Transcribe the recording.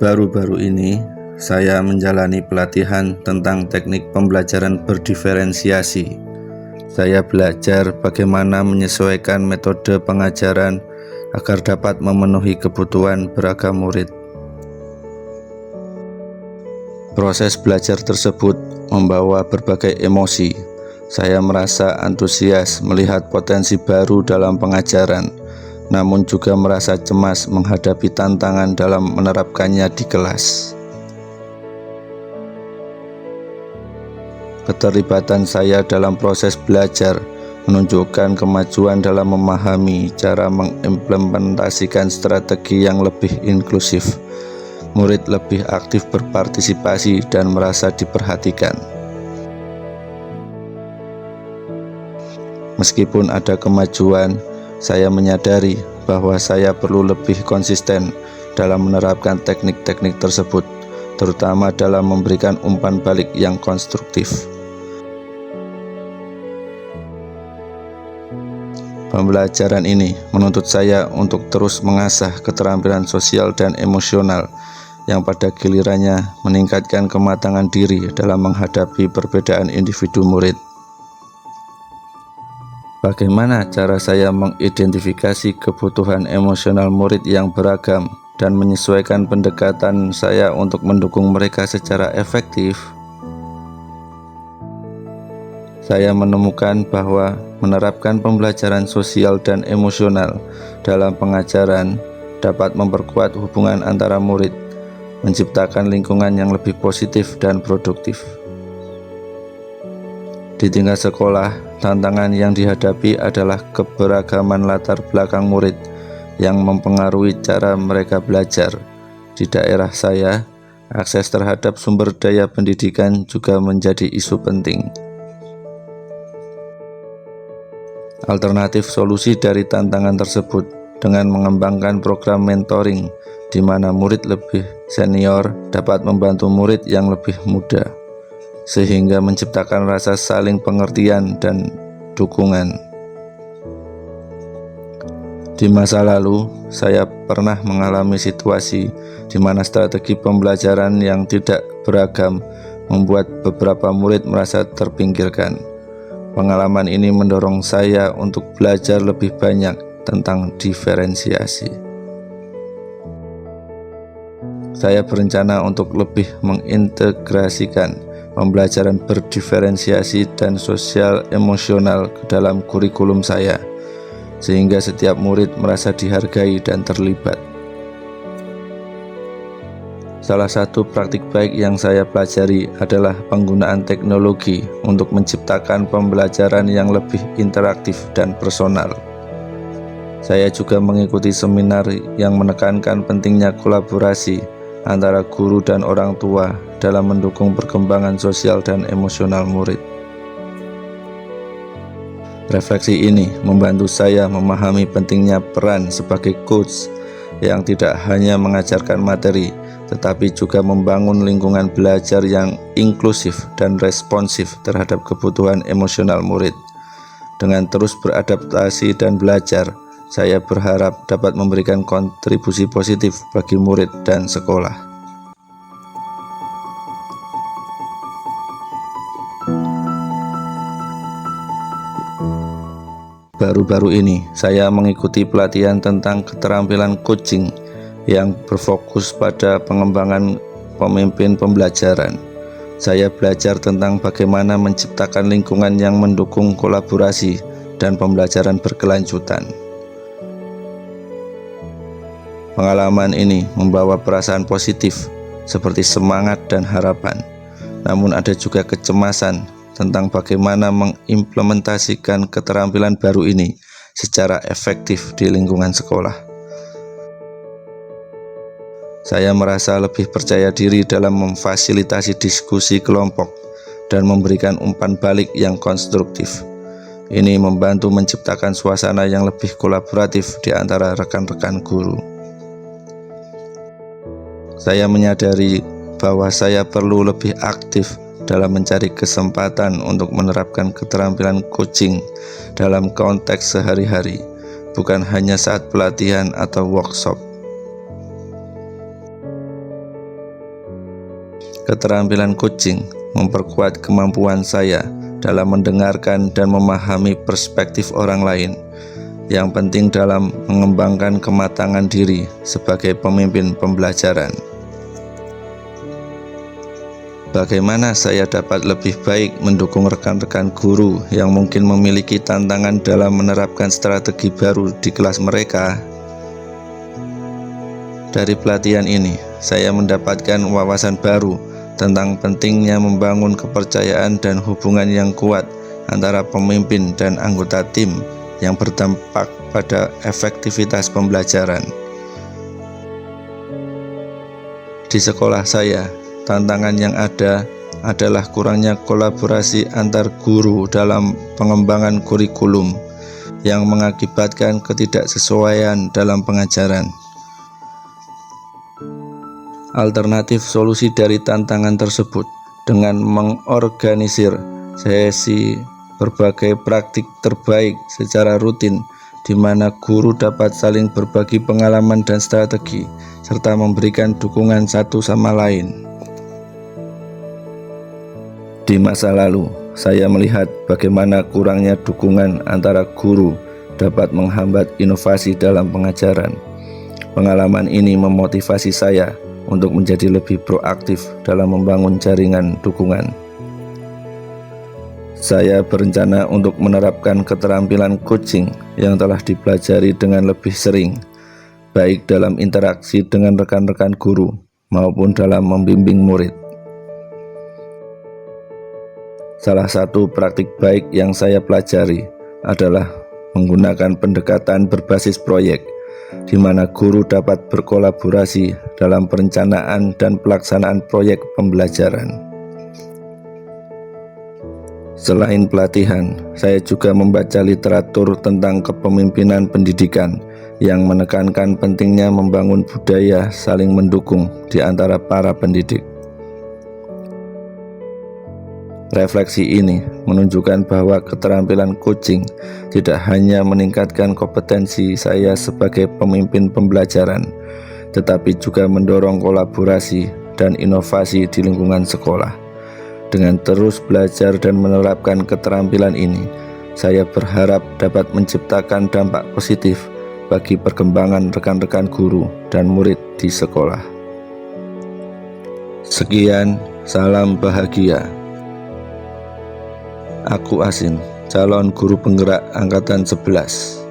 Baru-baru ini, saya menjalani pelatihan tentang teknik pembelajaran berdiferensiasi. Saya belajar bagaimana menyesuaikan metode pengajaran agar dapat memenuhi kebutuhan beragam murid. Proses belajar tersebut membawa berbagai emosi. Saya merasa antusias melihat potensi baru dalam pengajaran, namun juga merasa cemas menghadapi tantangan dalam menerapkannya di kelas. Keterlibatan saya dalam proses belajar menunjukkan kemajuan dalam memahami cara mengimplementasikan strategi yang lebih inklusif. Murid lebih aktif berpartisipasi dan merasa diperhatikan. Meskipun ada kemajuan, saya menyadari bahwa saya perlu lebih konsisten dalam menerapkan teknik-teknik tersebut, terutama dalam memberikan umpan balik yang konstruktif. Pembelajaran ini menuntut saya untuk terus mengasah keterampilan sosial dan emosional yang pada gilirannya meningkatkan kematangan diri dalam menghadapi perbedaan individu murid. Bagaimana cara saya mengidentifikasi kebutuhan emosional murid yang beragam dan menyesuaikan pendekatan saya untuk mendukung mereka secara efektif? Saya menemukan bahwa menerapkan pembelajaran sosial dan emosional dalam pengajaran dapat memperkuat hubungan antara murid, menciptakan lingkungan yang lebih positif dan produktif. Di tingkat sekolah, tantangan yang dihadapi adalah keberagaman latar belakang murid yang mempengaruhi cara mereka belajar. Di daerah saya, akses terhadap sumber daya pendidikan juga menjadi isu penting. Alternatif solusi dari tantangan tersebut dengan mengembangkan program mentoring di mana murid lebih senior dapat membantu murid yang lebih muda, sehingga menciptakan rasa saling pengertian dan dukungan. Di masa lalu, saya pernah mengalami situasi di mana strategi pembelajaran yang tidak beragam membuat beberapa murid merasa terpinggirkan. Pengalaman ini mendorong saya untuk belajar lebih banyak tentang diferensiasi. Saya berencana untuk lebih mengintegrasikan pembelajaran berdiferensiasi dan sosial emosional ke dalam kurikulum saya, sehingga setiap murid merasa dihargai dan terlibat. Salah satu praktik baik yang saya pelajari adalah penggunaan teknologi untuk menciptakan pembelajaran yang lebih interaktif dan personal. Saya juga mengikuti seminar yang menekankan pentingnya kolaborasi antara guru dan orang tua dalam mendukung perkembangan sosial dan emosional murid. Refleksi ini membantu saya memahami pentingnya peran sebagai coach yang tidak hanya mengajarkan materi, tetapi juga membangun lingkungan belajar yang inklusif dan responsif terhadap kebutuhan emosional murid. Dengan terus beradaptasi dan belajar, saya berharap dapat memberikan kontribusi positif bagi murid dan sekolah. Baru-baru ini, saya mengikuti pelatihan tentang keterampilan coaching yang berfokus pada pengembangan pemimpin pembelajaran. Saya belajar tentang bagaimana menciptakan lingkungan yang mendukung kolaborasi dan pembelajaran berkelanjutan. Pengalaman ini membawa perasaan positif seperti semangat dan harapan, namun ada juga kecemasan tentang bagaimana mengimplementasikan keterampilan baru ini secara efektif di lingkungan sekolah. Saya merasa lebih percaya diri dalam memfasilitasi diskusi kelompok dan memberikan umpan balik yang konstruktif. Ini membantu menciptakan suasana yang lebih kolaboratif di antara rekan-rekan guru. Saya menyadari bahwa saya perlu lebih aktif dalam mencari kesempatan untuk menerapkan keterampilan coaching dalam konteks sehari-hari, bukan hanya saat pelatihan atau workshop. Keterampilan coaching memperkuat kemampuan saya dalam mendengarkan dan memahami perspektif orang lain. Yang penting dalam mengembangkan kematangan diri sebagai pemimpin pembelajaran. Bagaimana saya dapat lebih baik mendukung rekan-rekan guru yang mungkin memiliki tantangan dalam menerapkan strategi baru di kelas mereka? Dari pelatihan ini, saya mendapatkan wawasan baru tentang pentingnya membangun kepercayaan dan hubungan yang kuat antara pemimpin dan anggota tim yang berdampak pada efektivitas pembelajaran. Di sekolah saya, tantangan yang ada adalah kurangnya kolaborasi antar guru dalam pengembangan kurikulum yang mengakibatkan ketidaksesuaian dalam pengajaran. Alternatif solusi dari tantangan tersebut dengan mengorganisir sesi berbagai praktik terbaik secara rutin, di mana guru dapat saling berbagi pengalaman dan strategi, serta memberikan dukungan satu sama lain. Di masa lalu, saya melihat bagaimana kurangnya dukungan antara guru dapat menghambat inovasi dalam pengajaran. Pengalaman ini memotivasi saya untuk menjadi lebih proaktif dalam membangun jaringan dukungan. Saya berencana untuk menerapkan keterampilan coaching yang telah dipelajari dengan lebih sering, baik dalam interaksi dengan rekan-rekan guru maupun dalam membimbing murid. Salah satu praktik baik yang saya pelajari adalah menggunakan pendekatan berbasis proyek, di mana guru dapat berkolaborasi dalam perencanaan dan pelaksanaan proyek pembelajaran. Selain pelatihan, saya juga membaca literatur tentang kepemimpinan pendidikan yang menekankan pentingnya membangun budaya saling mendukung di antara para pendidik. Refleksi ini menunjukkan bahwa keterampilan coaching tidak hanya meningkatkan kompetensi saya sebagai pemimpin pembelajaran, tetapi juga mendorong kolaborasi dan inovasi di lingkungan sekolah. Dengan terus belajar dan menerapkan keterampilan ini, saya berharap dapat menciptakan dampak positif bagi perkembangan rekan-rekan guru dan murid di sekolah. Sekian, salam bahagia. Aku Asin, calon guru penggerak angkatan 11.